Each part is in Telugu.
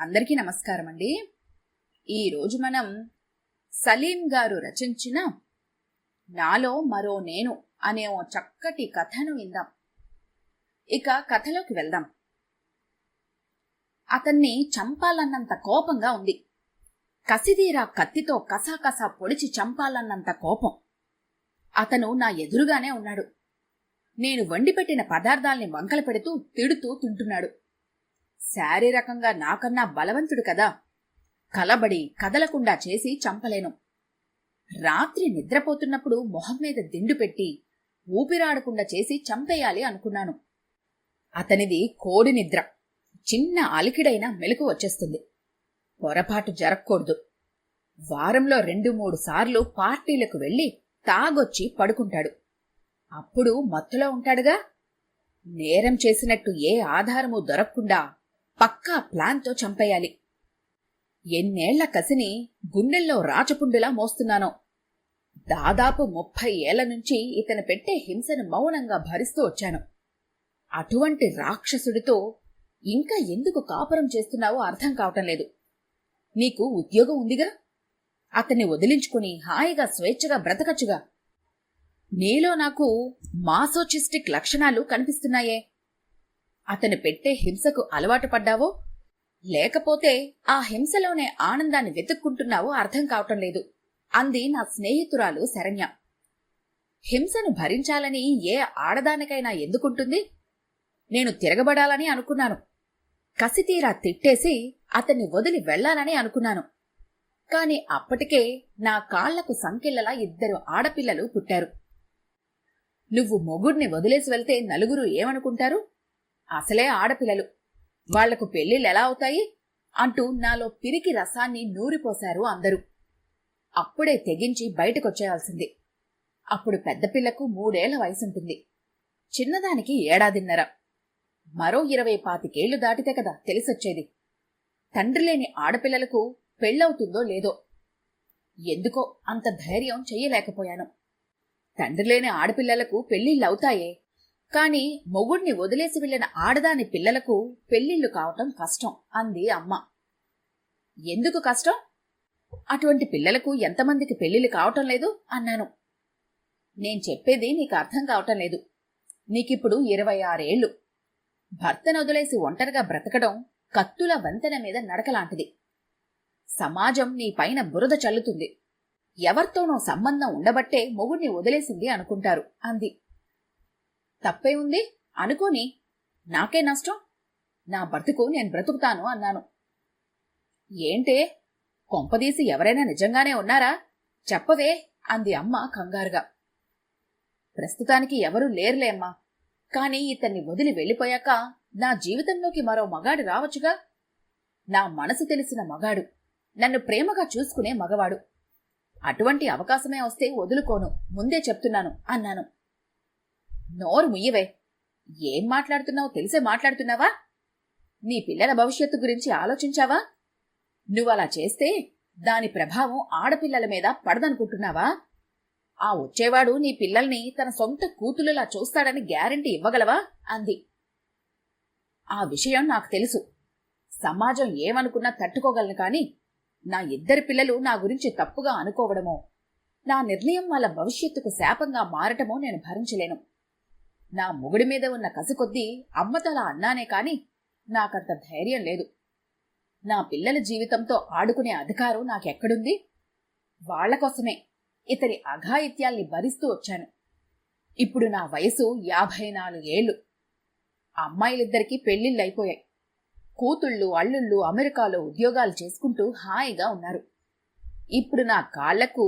అందరికీ నమస్కారం అండి. ఈరోజు మనం సలీం గారు రచించిన నాలో మరో నేను అనే ఓ చక్కటి కథను విందాం. ఇక కథలోకి వెళ్దాం. అతన్ని చంపాలన్నంత కోపంగా ఉంది. కసిదీరా కత్తితో కసాకసా పొడిచి చంపాలన్నంత కోపం. అతను నా ఎదురుగానే ఉన్నాడు. నేను వండిపెట్టిన పదార్థాల్ని వంకలు పెడుతూ తిడుతూ తింటున్నాడు. శారీరకంగా నాకన్నా బలవంతుడు కదా. కలబడి కదలకుండా చేసి చంపలేను. రాత్రి నిద్రపోతున్నప్పుడు మొహం మీద దిండు పెట్టి ఊపిరాడకుండా చేసి చంపేయాలి అనుకున్నాను. అతనిది కోడి నిద్ర. చిన్న అలికిడైనా మెలకు వచ్చేస్తుంది. పొరపాటు జరగకూడదు. వారంలో 2-3 సార్లు పార్టీలకు వెళ్లి తాగొచ్చి పడుకుంటాడు. అప్పుడు మత్తులో ఉంటాడుగా. నేరం చేసినట్టు ఏ ఆధారము దొరకకుండా పక్కా ప్లాన్తో చంపేయాలి. ఎన్నేళ్ల కసిని గుండెల్లో రాచపుండులా మోస్తున్నానో. దాదాపు 30 ఏళ్ల నుంచి ఇతను పెట్టే హింసను మౌనంగా భరిస్తూ వచ్చాను. అటువంటి రాక్షసుడితో ఇంకా ఎందుకు కాపురం చేస్తున్నావో అర్థం కావటం లేదు. నీకు ఉద్యోగం ఉందిగా. అతన్ని వదిలించుకుని హాయిగా స్వేచ్ఛగా బ్రతకచ్చుగా. నీలో నాకు మాసోచిస్టిక్ లక్షణాలు కనిపిస్తున్నాయే. అతను పెట్టే హింసకు అలవాటు పడ్డావో లేకపోతే ఆ హింసలోనే ఆనందాన్ని వెతుక్కుంటున్నావో అర్థం కావటం లేదు అంది నా స్నేహితురాలు శరణ్య. హింసను భరించాలని ఏ ఆడదానికైనా ఎందుకుంటుంది? నేను తిరగబడాలని అనుకున్నాను. కసితీరా తిట్టేసి అతన్ని వదిలి వెళ్లాలని అనుకున్నాను. కాని అప్పటికే నా కాళ్లకు సంకెళ్లలా 2 ఆడపిల్లలు పుట్టారు. నువ్వు మొగుడిని వదిలేసి వెళ్తే నలుగురు ఏమనుకుంటారు? అసలే ఆడపిల్లలు, వాళ్లకు పెళ్లిళ్ళెలా అవుతాయి అంటూ నాలో పిరికి రసాన్ని నూరిపోశారు అందరూ. అప్పుడే తెగించి బయటకొచ్చేయాల్సింది. అప్పుడు పెద్ద పిల్లకు 3 ఏళ్ల వయసుంటుంది. చిన్నదానికి 1.5 మరో 20-25 దాటితే కదా తెలిసొచ్చేది. తండ్రి లేని ఆడపిల్లలకు పెళ్ళవుతుందో లేదో. ఎందుకో అంత ధైర్యం చెయ్యలేకపోయాను. తండ్రి లేని ఆడపిల్లలకు పెళ్లిళ్ళవుతాయే, కాని మొగుడిని వదిలేసి వెళ్లిన ఆడదాని పిల్లలకు పెళ్లిళ్లు కావటం కష్టం అంది అమ్మ. ఎందుకు కష్టం? అటువంటి పిల్లలకు ఎంతమందికి పెళ్లిళ్లు కావటం లేదు అన్నాను. నేను చెప్పేది నీకు అర్థం కావటం లేదు. నీకిప్పుడు 26 ఏళ్లు. భర్తను వదిలేసి ఒంటరిగా బ్రతకడం కత్తుల వంతెన మీద నడకలాంటిది. సమాజం నీ పైన బురద చల్లుతుంది. ఎవరితోనో సంబంధం ఉండబట్టే మొగుడిని వదిలేసింది అనుకుంటారు అంది. తప్పే ఉంది అనుకోని, నాకే నష్టం. నా బ్రతుకు నేను బ్రతుకుతాను అన్నాను. ఏంటే, కొంపదీసి ఎవరైనా నిజంగానే ఉన్నారా? చెప్పవే అంది అమ్మ కంగారుగా. ప్రస్తుతానికి ఎవరూ లేరులే అమ్మా. కాని ఇతన్ని వదిలి వెళ్ళిపోయాక నా జీవితంలోకి మరో మగాడు రావచ్చుగా. నా మనసు తెలిసిన మగాడు, నన్ను ప్రేమగా చూసుకునే మగవాడు. అటువంటి అవకాశమే వస్తే వదులుకోను, ముందే చెప్తున్నాను అన్నాను. నోరు ముయ్యవే. ఏం మాట్లాడుతున్నావో తెలిసే మాట్లాడుతున్నావా? నీ పిల్లల భవిష్యత్తు గురించి ఆలోచించావా? నువ్వలా చేస్తే దాని ప్రభావం ఆడపిల్లల మీద పడదనుకుంటున్నావా? ఆ వచ్చేవాడు నీ పిల్లల్ని తన సొంత కూతులులా చూస్తాడని గ్యారెంటీ ఇవ్వగలవా అంది. ఆ విషయం నాకు తెలుసు. సమాజం ఏమనుకున్నా తట్టుకోగలను. కాని నా 2 పిల్లలు నా గురించి తప్పుగా అనుకోవడమో, నా నిర్ణయం వాళ్ళ భవిష్యత్తుకు శాపంగా మారటమో నేను భరించలేను. నా మొగుడి మీద ఉన్న కసి కొద్దీ అమ్మతలా అన్నానే కాని నాకంత ధైర్యం లేదు. నా పిల్లల జీవితంతో ఆడుకునే అధికారం నాకెక్కడుంది? వాళ్లకోసమే ఇతని అఘాయిత్యాల్ని భరిస్తూ వచ్చాను. ఇప్పుడు నా వయసు 54 ఏళ్లు. అమ్మాయిలిద్దరికీ పెళ్లిళ్ళైపోయాయి. కూతుళ్ళు అల్లుళ్ళు అమెరికాలో ఉద్యోగాలు చేసుకుంటూ హాయిగా ఉన్నారు. ఇప్పుడు నా కాళ్లకు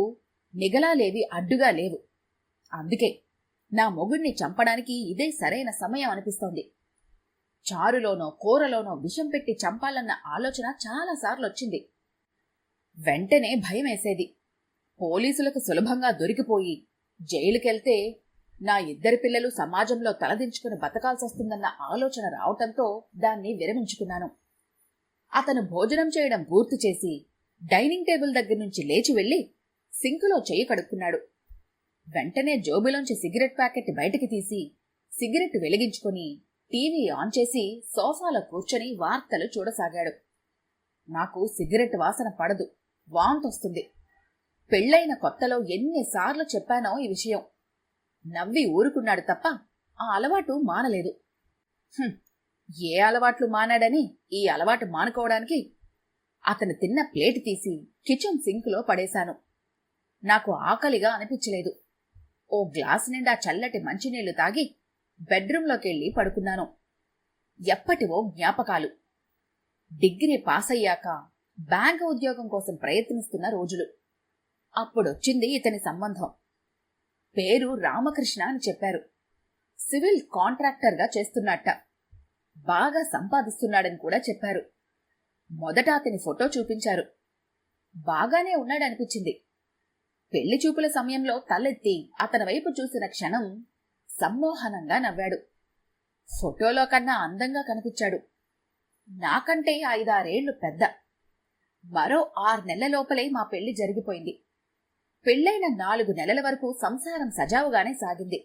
నిగలాలేవి అడ్డుగా లేవు. అందుకే నా మొగుడిని చంపడానికి ఇదే సరైన సమయం అనిపిస్తోంది. చారులోనో కూరలోనో విషం పెట్టి చంపాలన్న ఆలోచన చాలాసార్లొచ్చింది. వెంటనే భయమేసేది. పోలీసులకు సులభంగా దొరికిపోయి జైలుకెళ్తే నా 2 పిల్లలు సమాజంలో తలదించుకుని బతకాల్సొస్తుందన్న ఆలోచన రావటంతో దాన్ని విరమించుకున్నాను. అతను భోజనం చేయడం పూర్తి చేసి డైనింగ్ టేబుల్ దగ్గర నుంచి లేచి వెళ్లి సింకులో చెయ్యి కడుక్కున్నాడు. వెంటనే జోబులోంచి సిగరెట్ ప్యాకెట్ బయటికి తీసి సిగరెట్ వెలిగించుకుని టీవీ ఆన్ చేసి సోఫాలో కూర్చొని వార్తలు చూడసాగాడు. నాకు సిగరెట్ వాసన పడదు, వాంతొస్తుంది. పెళ్ళైన కొత్తలో ఎన్నిసార్లు చెప్పానో ఈ విషయం. నవ్వి ఊరుకున్నాడు తప్ప ఆ అలవాటు మానలేదు. ఏ అలవాట్లు మానాడని ఈ అలవాటు మానుకోవడానికి? అతను తిన్న ప్లేట్ తీసి కిచెన్ సింక్లో పడేశాను. నాకు ఆకలిగా అనిపించలేదు. ఓ గ్లాసు నిండా చల్లటి మంచినీళ్లు తాగి బెడ్రూంలోకెళ్ళి పడుకున్నాను. ఎప్పటివో జ్ఞాపకాలు. డిగ్రీ పాస్ అయ్యాక బ్యాంకు ఉద్యోగం కోసం ప్రయత్నిస్తున్న రోజులు. అప్పుడొచ్చింది ఇతని సంబంధం. పేరు రామకృష్ణ అని చెప్పారు. సివిల్ కాంట్రాక్టర్గా చేస్తున్నట్ట. బాగా సంపాదిస్తున్నాడని కూడా చెప్పారు. మొదట అతని ఫోటో చూపించారు. బాగానే ఉన్నాడనిపించింది. పెళ్లి చూపుల సమయంలో తలెత్తి అతని వైపు చూసిన క్షణం సమ్మోహనంగా నవ్వాడు. ఫోటోలో కన్నా అందంగా కనిపించాడు. నాకంటే 5-6 ఏళ్లు పెద్ద. మరో 6 నెలల లోపలే మా పెళ్లి జరిగిపోయింది. పెళ్లైన 4 నెలల వరకు సంసారం సజావుగానే సాగింది.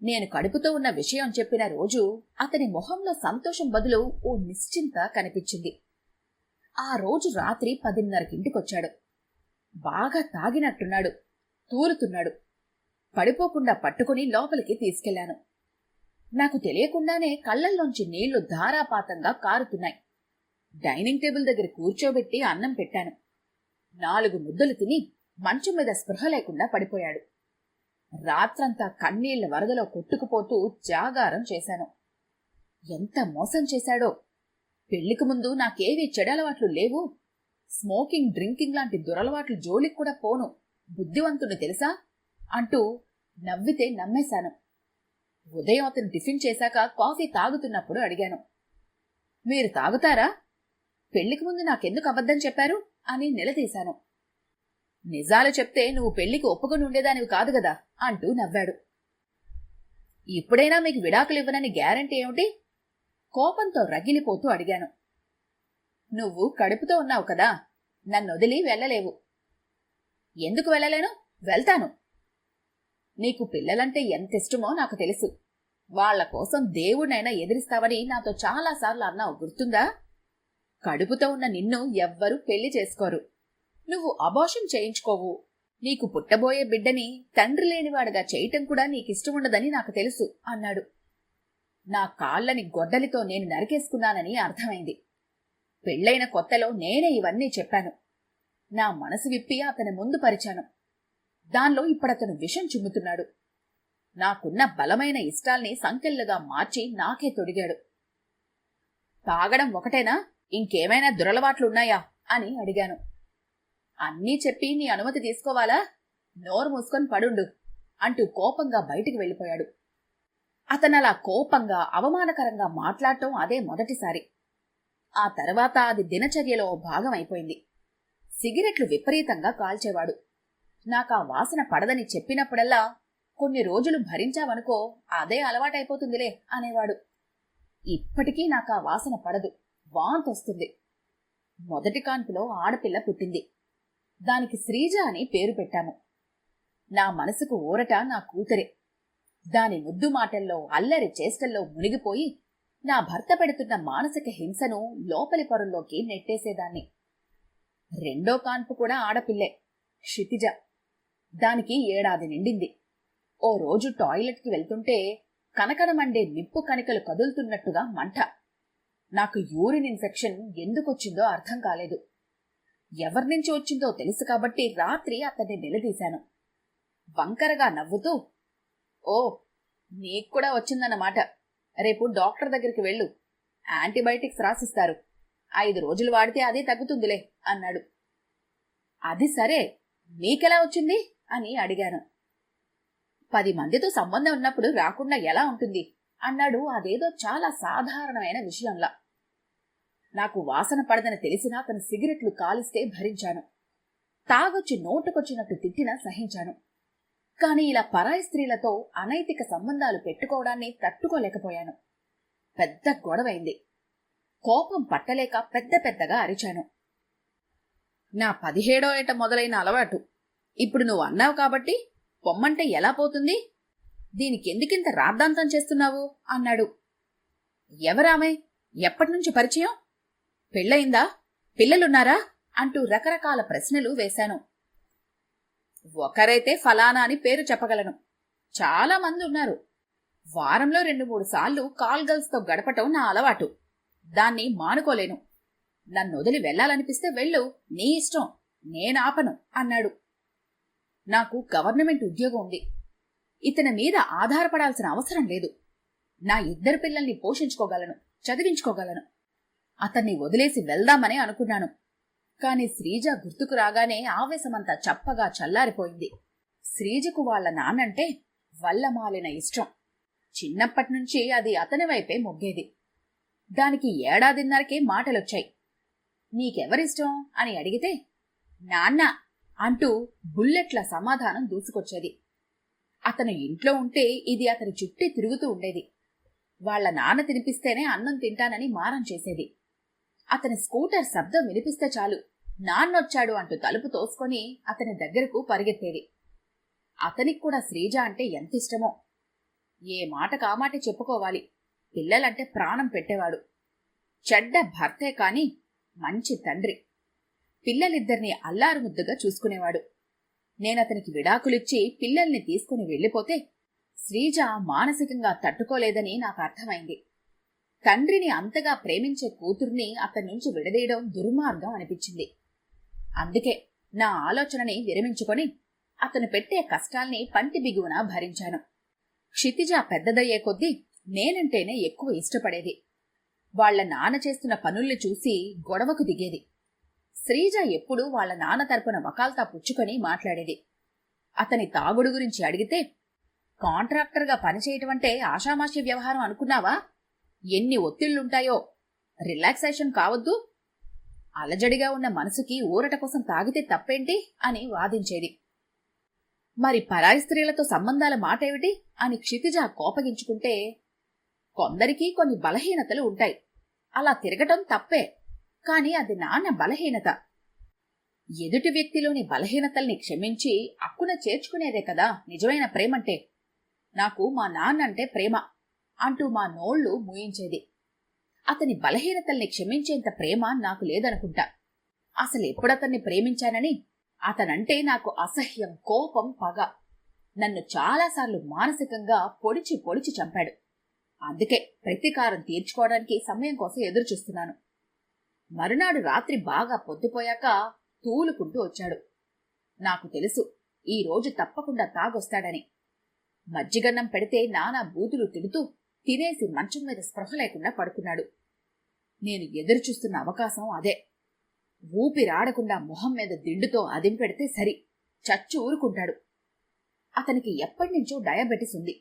నేను కడుపుతో ఉన్న విషయం చెప్పిన రోజు అతని మొహంలో సంతోషం బదులు ఓ నిశ్చింత కనిపించింది. ఆ రోజు రాత్రి 10:30కింటికొచ్చాడు. బాగా తాగినట్టున్నాడు, తూలుతున్నాడు. పడిపోకుండా పట్టుకుని లోపలికి తీసుకెళ్లాను. నాకు తెలియకుండానే కళ్లల్లోంచి నీళ్లు ధారాపాతంగా కారుతున్నాయి. డైనింగ్ టేబుల్ దగ్గర కూర్చోబెట్టి అన్నం పెట్టాను. 4 ముద్దలు తిని మంచం మీద స్పృహ లేకుండా పడిపోయాడు. రాత్రంతా కన్నీళ్ల వరదలో కొట్టుకుపోతూ జాగారం చేశాను. ఎంత మోసం చేశాడో! పెళ్లికి ముందు నాకేవీ చెడలవాట్లు లేవు. స్మోకింగ్, డ్రింకింగ్ లాంటి దురలవాట్లు జోలికి కూడా పోను. బుద్ధివంతుని తెలుసా అంటూ నవ్వితే నమ్మేశాను. ఉదయం అతను టిఫిన్ చేశాక కాఫీ తాగుతున్నప్పుడు అడిగాను, మీరు తాగుతారా? పెళ్లికి ముందు నాకెందుకు అబద్ధం చెప్పారు అని నిలదీశాను. నిజాలు చెప్తే నువ్వు పెళ్లికి ఒప్పుకొని ఉండేదానివి కాదు గదా అంటూ నవ్వాడు. ఇప్పుడైనా మీకు విడాకులు ఇవ్వనని గ్యారంటీ ఏమిటి? కోపంతో రగిలిపోతూ అడిగాను. నువ్వు కడుపుతో ఉన్నావు కదా, నన్నొదిలి వెళ్ళలేవు. ఎందుకు వెళ్ళలేను? వెళ్తాను. నీకు పిల్లలంటే ఎంతిష్టమో నాకు తెలుసు. వాళ్ల కోసం దేవుణ్ణైనా ఎదిరిస్తావని నాతో చాలాసార్లు అన్నావు, గుర్తుందా? కడుపుతో ఉన్న నిన్ను ఎవ్వరూ పెళ్లి చేసుకోరు. నువ్వు అబార్షన్ చేయించుకోవు. నీకు పుట్టబోయే బిడ్డని తండ్రి లేనివాడుగా చేయటం కూడా నీకిష్టముండదని నాకు తెలుసు అన్నాడు. నా కాళ్ళని గొడ్డలితో నేను నరికేసుకున్నానని అర్థమైంది. పెళ్లైన కొత్తలో నేనే ఇవన్నీ చెప్పాను. నా మనసు విప్పి అతని ముందు పరిచాను. దానిలో ఇప్పుడతను విషం చిమ్ముతున్నాడు. నాకున్న బలమైన ఇష్టాల్ని సంకెళ్లుగా మార్చి నాకే తొడిగాడు. తాగడం ఒకటేనా, ఇంకేమైనా దురలవాట్లున్నాయా అని అడిగాను. అన్నీ చెప్పి నీ అనుమతి తీసుకోవాలా? నోరు మూసుకొని పడుండు అంటూ కోపంగా బయటికి వెళ్ళిపోయాడు. అతనలా కోపంగా అవమానకరంగా మాట్లాడటం అదే మొదటిసారి. ఆ తర్వాత అది దినచర్యలో భాగం అయిపోయింది. సిగరెట్లు విపరీతంగా కాల్చేవాడు. నాకా వాసన పడదని చెప్పినప్పుడల్లా, కొన్ని రోజులు భరించావనుకో అదే అలవాటైపోతుందిలే అనేవాడు. ఇప్పటికీ నాకా వాసన పడదు, వాంతొస్తుంది. మొదటి కాన్పులో ఆడపిల్ల పుట్టింది. దానికి శ్రీజ అని పేరు పెట్టాము. నా మనసుకు ఊరట నా కూతురే. దాని ముద్దు మాటల్లో, అల్లరి చేష్టల్లో మునిగిపోయి నా భర్త పెడుతున్న మానసిక హింసను లోపలి పొరల్లోకి నెట్టేసేదాన్ని. రెండో కాన్పు కూడా ఆడపిల్లే, క్షితిజ. దానికి 7 ఏడాది నిండింది. ఓ రోజు టాయిలెట్కి వెళ్తుంటే కనకనమండే నిప్పు కణికలు కదులుతున్నట్టుగా మంట. నాకు యూరిన్ ఇన్ఫెక్షన్ ఎందుకొచ్చిందో అర్థం కాలేదు. ఎవరినుంచి వచ్చిందో తెలుసు కాబట్టి రాత్రి అతన్ని నిలదీశాను. వంకరగా నవ్వుతూ, ఓ, నీక్కూడా వచ్చిందన్నమాట. రేపు డాక్టర్ దగ్గరికి వెళ్ళు, యాంటీబయాటిక్స్ రాసిస్తారు. 5 రోజులు వాడితే అదే తగ్గుతుందిలే అన్నాడు. అది సరే, నీకెలా వచ్చింది అని అడిగాను. 10 మందితో సంబంధం ఉన్నప్పుడు రాకుండా ఎలా ఉంటుంది అన్నాడు, అదేదో చాలా సాధారణమైన విషయంలా. నాకు వాసన పడదని తెలిసినా అతను సిగరెట్లు కాలిస్తే భరించాను. తాగొచ్చి నోటుకొచ్చినట్టు తిట్టినా సహించాను. కాని ఇలా పరాయి స్త్రీలతో అనైతిక సంబంధాలు పెట్టుకోవడాన్ని తట్టుకోలేకపోయాను. పెద్ద గొడవైంది. కోపం పట్టలేక పెద్ద పెద్దగా అరిచాను. నా 17వ ఏట మొదలైన అలవాటు. ఇప్పుడు నువ్వు అన్నావు కాబట్టి పొమ్మంటే ఎలా పోతుంది? దీనికెందుకింత రాద్ధాంతం చేస్తున్నావు అన్నాడు. ఎవరామె? ఎప్పటినుంచి పరిచయం? పెళ్ళయిందా? పిల్లలున్నారా అంటూ రకరకాల ప్రశ్నలు వేశాను. ఒకరైతే ఫలానా అని పేరు చెప్పగలను. చాలా మంది ఉన్నారు. వారంలో 2-3 సార్లు కాల్ గర్ల్స్తో గడపటం నా అలవాటు. దాన్ని మానుకోలేను. నన్నొదిలి వెళ్లాలనిపిస్తే వెళ్ళు, నీ ఇష్టం, నేనాపను అన్నాడు. నాకు గవర్నమెంట్ ఉద్యోగం ఉంది. ఇతని మీద ఆధారపడాల్సిన అవసరం లేదు. నా 2 పిల్లల్ని పోషించుకోగలను, చదివించుకోగలను. అతన్ని వదిలేసి వెళ్దామనే అనుకున్నాను. కాని శ్రీజ గుర్తుకు రాగానే ఆవేశమంతా చప్పగా చల్లారిపోయింది. శ్రీజకు వాళ్ల నాన్నంటే వల్లమాలిన ఇష్టం. చిన్నప్పటినుంచి అది అతని వైపే మొగ్గేది. దానికి 1.5 ఏళ్లకే మాటలొచ్చాయి. నీకెవరిష్టం అని అడిగితే నాన్న అంటూ బుల్లెట్ల సమాధానం దూసుకొచ్చేది. అతను ఇంట్లో ఉంటే ఇది అతని చుట్టే తిరుగుతూ ఉండేది. వాళ్ల నాన్న తినిపిస్తేనే అన్నం తింటానని మారం చేసేది. అతని స్కూటర్ శబ్దం వినిపిస్తే చాలు, నాన్నొచ్చాడు అంటూ తలుపు తోసుకొని అతని దగ్గరకు పరిగెత్తేది. అతనికి కూడా శ్రీజ అంటే ఎంతిష్టమో. ఏ మాట కామాటే చెప్పుకోవాలి. పిల్లలంటే ప్రాణం పెట్టేవాడు. చెడ్డ భర్తే కాని మంచి తండ్రి. పిల్లలిద్దరినీ అల్లారు ముద్దుగా చూసుకునేవాడు. నేనతనికి విడాకులిచ్చి పిల్లల్ని తీసుకుని వెళ్లిపోతే శ్రీజ మానసికంగా తట్టుకోలేదని నాకు అర్థమైంది. తండ్రిని అంతగా ప్రేమించే కూతుర్ని అతన్నుంచి విడదీయడం దుర్మార్గం అనిపించింది. అందుకే నా ఆలోచనని విరమించుకొని అతను పెట్టే కష్టాల్ని పంటి బిగువున భరించాను. క్షితిజ పెద్దదయ్యే కొద్దీ నేనంటేనే ఎక్కువ ఇష్టపడేది. వాళ్ల నాన్న చేస్తున్న పనుల్ని చూసి గొడవకు దిగేది. శ్రీజ ఎప్పుడూ వాళ్ల నాన్న తరపున వకాల్తా పుచ్చుకొని మాట్లాడేది. అతని తాగుడు గురించి అడిగితే, కాంట్రాక్టర్గా పనిచేయటమంటే ఆషామాషి వ్యవహారం అనుకున్నావా? ఎన్ని ఒత్తిళ్లుంటాయో. రిలాక్సేషన్ కావద్దు? అలజడిగా ఉన్న మనసుకి ఊరట కోసం తాగితే తప్పేంటి అని వాదించేది. మరి పరాయి స్త్రీలతో సంబంధాల మాటేమిటి అని క్షితిజ కోపగించుకుంటే, కొందరికి కొన్ని బలహీనతలు ఉంటాయి, అలా తిరగటం తప్పే, కాని అది నాన్న బలహీనత. ఎదుటి వ్యక్తిలోని బలహీనతల్ని క్షమించి అక్కున చేర్చుకునేదే కదా నిజమైన ప్రేమంటే. నాకు మా నాన్నంటే ప్రేమ అంటూ మా నోళ్లు మూయించేది. అతని బలహీనతల్ని క్షమించేంత ప్రేమ నాకు లేదనుకుంటా. అసలెప్పుడతన్ని ప్రేమించానని అతనంటే నాకు అసహ్యం, కోపం, పగ. నన్ను చాలాసార్లు మానసికంగా పొడిచి పొడిచి చంపాడు. అందుకే ప్రతీకారం తీర్చుకోవడానికి సమయం కోసం ఎదురుచూస్తున్నాను. మరునాడు రాత్రి బాగా పొద్దుపోయాక తూలుకుంటూ వచ్చాడు. నాకు తెలుసు ఈ రోజు తప్పకుండా తాగొస్తాడని. మజ్జిగన్నం పెడితే నానా బూతులు తిడుతూ తినేసి మంచం మీద స్పృహ లేకుండా పడుకున్నాడు. నేను ఎదురుచూస్తున్న అవకాశం అదే. ఊపిరాడకుండా మొహం మీద దిండుతో అదింపెడితే సరి, చచ్చి ఊరుకుంటాడు. అతనికి ఎప్పటినుంచో డయాబెటిస్ ఉంది.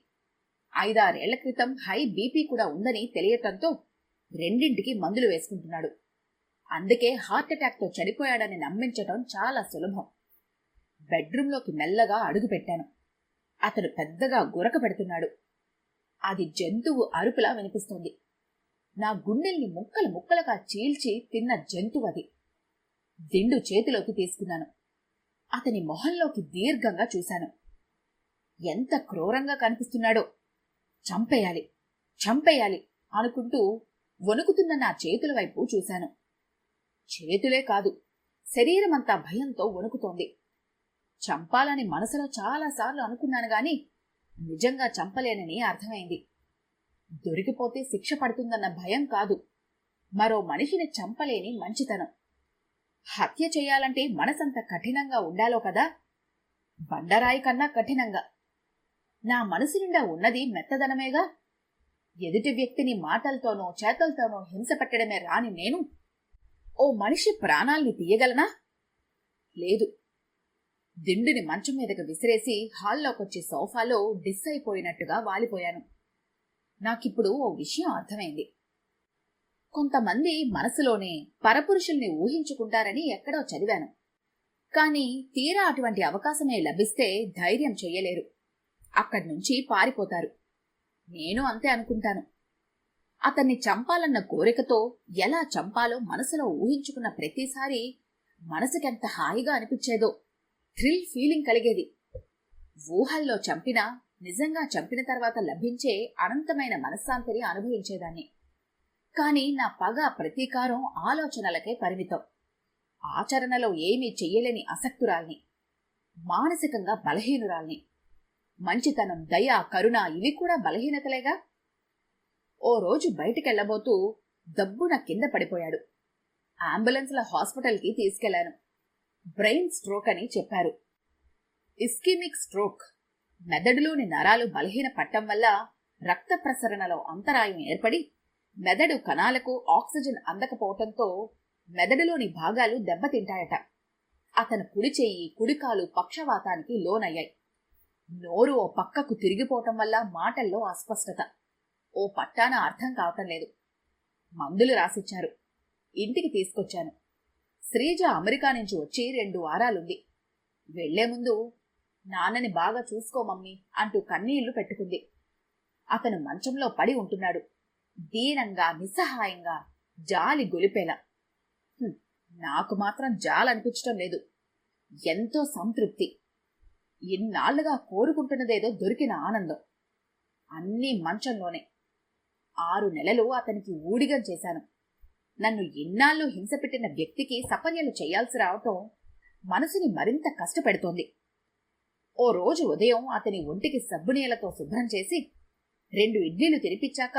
5-6 ఏళ్ల క్రితం హై బీపీ కూడా ఉందని తెలియటంతో 2ంటికి మందులు వేసుకుంటున్నాడు. అందుకే హార్ట్అటాక్తో చనిపోయాడని నమ్మించటం చాలా సులభం. బెడ్రూంలోకి మెల్లగా అడుగుపెట్టాను. అతను పెద్దగా గురక పెడుతున్నాడు. అది జంతువు అరుపులా వినిపిస్తోంది. నా గుండెల్ని ముక్కలు ముక్కలుగా చీల్చి తిన్న జంతువది. దిండు చేతిలోకి తీసుకున్నాను. అతని మొహంలోకి దీర్ఘంగా చూశాను. ఎంత క్రూరంగా కనిపిస్తున్నాడో. చంపేయాలి, చంపేయాలి అనుకుంటూ వణుకుతున్న నా చేతుల వైపు చూశాను. చేతులే కాదు, శరీరమంతా భయంతో వణుకుతోంది. చంపాలని మనసులో చాలాసార్లు అనుకున్నాను గాని నిజంగా చంపలేనని అర్థమైంది. దొరికిపోతే శిక్ష పడుతుందన్న భయం కాదు, మరో మనిషిని చంపలేని మంచితనం. హత్య చేయాలంటే మనసంత కఠినంగా ఉండాలో కదా, బండరాయి కన్నా కఠినంగా. నా మనసు నిండా ఉన్నది మెత్తదనమేగా. ఎదుటి వ్యక్తిని మాటలతోనో చేతలతోనో హింస పెట్టడమే రాని నేను ఓ మనిషి ప్రాణాల్ని తీయగలనా? లేదు. దిండుని మంచం మీదకి విసిరేసి హాల్లోకొచ్చి సోఫాలో డిస్ అయిపోయినట్టుగా వాలిపోయాను. నాకిప్పుడు ఓ విషయం అర్థమైంది. కొంతమంది మనసులోనే పరపురుషుల్ని ఊహించుకుంటారని ఎక్కడో చదివాను. కాని తీరా అటువంటి అవకాశమే లభిస్తే ధైర్యం చెయ్యలేరు. అక్కడ్నుంచి పారిపోతారు. నేను అంతే అనుకుంటాను. అతన్ని చంపాలన్న కోరికతో ఎలా చంపాలో మనసులో ఊహించుకున్న ప్రతిసారి మనసుకెంత హాయిగా అనిపించేదో. థ్రిల్ ఫీలింగ్ కలిగేది. ఊహల్లో చంపినా నిజంగా చంపిన తర్వాత లభించే అనంతమైన మనశ్శాంతిని అనుభవించేదాన్ని. కాని నా పగ, ప్రతీకారం ఆలోచనలకే పరిమితం. ఆచరణలో ఏమీ చెయ్యలేని అసక్తురాల్ని, మానసికంగా బలహీనురాల్ని. మంచితనం, దయ, కరుణ ఇవి కూడా బలహీనతలేగా. ఓ రోజు బయటికెళ్లబోతూ దబ్బున కింద పడిపోయాడు. అంబులెన్స్ల హాస్పిటల్కి తీసుకెళ్లాను. బ్రెయిన్ స్ట్రోక్ అని చెప్పారు. Ischaemic stroke. మెదడులోని నరాలు బలహీన పట్టం వల్ల రక్త ప్రసరణలో అంతరాయం ఏర్పడి మెదడు కణాలకు ఆక్సిజన్ అందకపోవటంతో మెదడులోని భాగాలు దెబ్బతింటాయట. అతను కుడి చెయ్యి, కుడికాలు పక్షవాతానికి లోనయ్యాయి. నోరు ఓ పక్కకు తిరిగిపోవటం వల్ల మాటల్లో అస్పష్టత. ఓ పట్టాన అర్థం కావటం లేదు. మందులు రాసిచ్చారు. ఇంటికి తీసుకొచ్చాను. శ్రీజ అమెరికా నుంచి వచ్చి 2 వారాలుంది. వెళ్లే ముందు నాన్నని బాగా చూసుకో మమ్మీ అంటూ కన్నీళ్లు పెట్టుకుంది. అతను మంచంలో పడి ఉంటున్నాడు. దీనంగా, నిస్సహాయంగా, జాలి గొలిపేలా. నాకు మాత్రం జాలనిపించటం లేదు. ఎంతో సంతృప్తి. ఇన్నాళ్లుగా కోరుకుంటున్నదేదో దొరికిన ఆనందం. అన్నీ మంచంలోనే. 6 నెలలు అతనికి ఊడిగం చేశాను. నన్ను ఇన్నాళ్ళు హింసపెట్టిన వ్యక్తికి సపర్యలు చేయాల్సి రావటం మనసుని మరింత కష్టపెడుతోంది. ఓ రోజు ఉదయం అతని ఒంటికి సబ్బునీళ్లతో శుభ్రం చేసి 2 ఇడ్లీలు తినిపించాక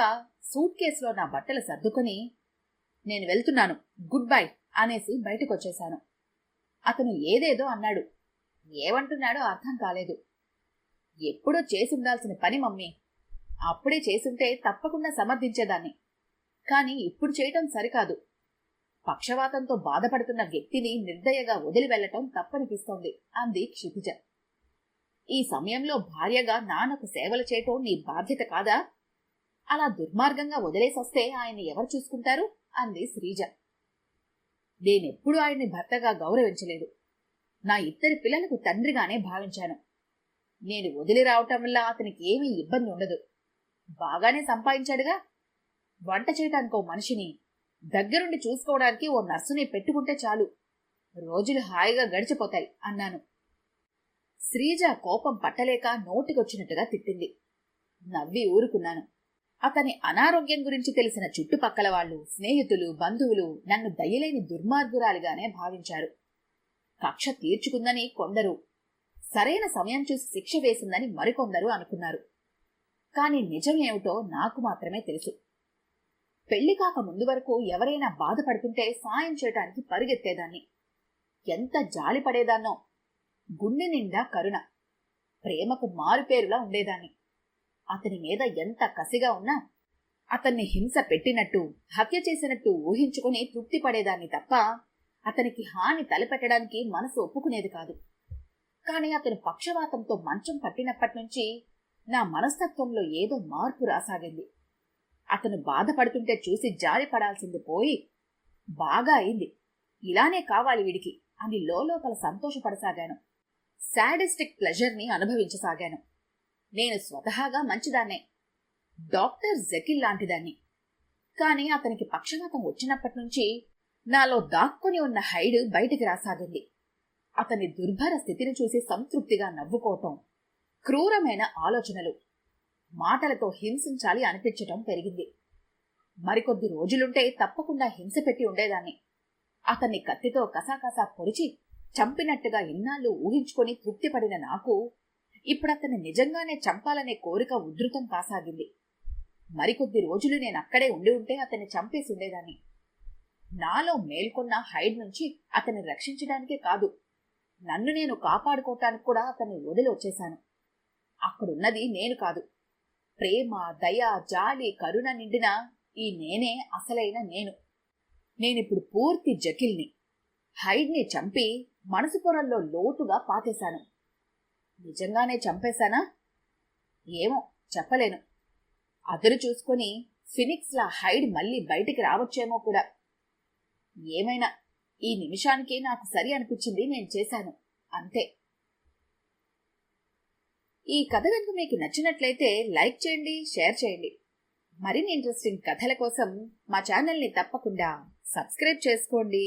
సూట్ కేసులో నా బట్టలు సర్దుకొని నేను వెళ్తున్నాను, గుడ్ బై అనేసి బయటకొచ్చేశాను. అతను ఏదేదో అన్నాడు. ఏమంటున్నాడో అర్థం కాలేదు. ఎప్పుడో చేసుండాల్సిన పని మమ్మీ. అప్పుడే చేసుంటే తప్పకుండా సమర్థించేదాన్ని. కాని ఇప్పుడు చేయటం సరికాదు. పక్షవాతంతో బాధపడుతున్న వ్యక్తిని నిర్దయగా వదిలి వెళ్లటం తప్పనిపిస్తోంది అంది క్షితిజ. ఈ సమయంలో భార్యగా నాన్నకు సేవలు చేయటం నీ బాధ్యత కాదా? అలా దుర్మార్గంగా వదిలేసొస్తే ఆయన ఎవరు చూసుకుంటారు అంది శ్రీజ. నేనెప్పుడు ఆయన్ని భర్తగా గౌరవించలేదు. నా 2 పిల్లలకు తండ్రిగానే భావించాను. నేను వదిలి రావటం వల్ల అతనికి ఏమీ ఇబ్బంది ఉండదు. బాగానే సంపాదించాడుగా. వంట చేయటానికో మనిషిని, దగ్గరుండి చూసుకోవడానికి ఓ నర్సుని పెట్టుకుంటే చాలు. రోజులు హాయిగా గడిచిపోతాయి అన్నాను. శ్రీజ కోపం పట్టలేక నోటికొచ్చినట్టుగా తిట్టింది. నవ్వి ఊరుకున్నాను. అతని అనారోగ్యం గురించి తెలిసిన చుట్టుపక్కల వాళ్ళు, స్నేహితులు, బంధువులు నన్ను దయలేని దుర్మార్గురాలిగానే భావించారు. కక్ష తీర్చుకుందని కొందరు, సరైన సమయం చూసి శిక్ష వేసిందని మరికొందరు అనుకున్నారు. కాని నిజమేమిటో నాకు మాత్రమే తెలుసు. పెళ్లి కాక ముందు వరకు ఎవరైనా బాధపడుతుంటే సాయం చేయటానికి పరిగెత్తేదాన్ని. ఎంత జాలిపడేదాన్నో. గుండె నిండా కరుణ, ప్రేమకు మారుపేరులా ఉండేదాన్ని. అతని మీద ఎంత కసిగా ఉన్నా అతన్ని హింస పెట్టినట్టు, హత్య చేసినట్టు ఊహించుకుని తృప్తి పడేదాన్ని తప్ప అతనికి హాని తలపెట్టడానికి మనసు ఒప్పుకునేది కాదు. కాని అతను పక్షవాతంతో మంచం పట్టినప్పటి నుంచి నా మనస్తత్వంలో ఏదో మార్పు రాసాగింది. అతను బాధపడుతుంటే చూసి జాలి పడాల్సింది పోయి, బాగా అయింది, ఇలానే కావాలి వీడికి అని లోపల సంతోషపడసాగాను. శాడిస్టిక్ ప్లెజర్ని అనుభవించసాగాను. నేను స్వతహాగా మంచిదాన్నే, డాక్టర్ జకిల్ లాంటిదాన్ని. కాని అతనికి పక్షవాతం వచ్చినప్పటి నుంచి నాలో దాక్కుని ఉన్న హైడ్ బయటికి రాసాగింది. అతని దుర్భర స్థితిని చూసి సంతృప్తిగా నవ్వుకోవటం, క్రూరమైన ఆలోచనలు, మాటలతో హింసించాలి అనిపించటం పెరిగింది. మరికొద్ది రోజులుంటే తప్పకుండా హింస పెట్టి ఉండేదాన్ని. అతన్ని కత్తితో కసాకసా పొడిచి చంపినట్టుగా ఇన్నాళ్ళు ఊహించుకొని తృప్తిపడిన నాకు ఇప్పుడతన్ని నిజంగానే చంపాలనే కోరిక ఉధృతం కాసాగింది. మరికొద్ది రోజులు నేనక్కడే ఉండి ఉంటే అతన్ని చంపేసి ఉండేదాన్ని. నాలో మేల్కొన్న హైడ్ నుంచి అతన్ని రక్షించడానికే కాదు, నన్ను నేను కాపాడుకోవటానికి కూడా అతన్ని వదిలి వచ్చేశాను. అక్కడున్నది నేను కాదు, ప్రేమ, దయ, జాలి, కరుణ నిండిన ఈ నేనే అసలైన నేను. నేనిప్పుడు పూర్తి జకిల్ని. హైడ్ని చంపి మనసు పొరల్లో లోతుగా పాతేశాను. నిజంగానే చంపేశానా? ఏమో చెప్పలేను. అదురు చూసుకొని ఫినిక్స్లా హైడ్ మళ్ళీ బయటికి రావచ్చేమో కూడా. ఏమైనా ఈ నిమిషానికి నాకు సరి అనిపించింది నేను చేశాను, అంతే. ఈ కథ కనుక మీకు నచ్చినట్లయితే లైక్ చేయండి, షేర్ చేయండి. మరిన్ని ఇంట్రెస్టింగ్ కథల కోసం మా ఛానల్ని తప్పకుండా సబ్స్క్రైబ్ చేసుకోండి.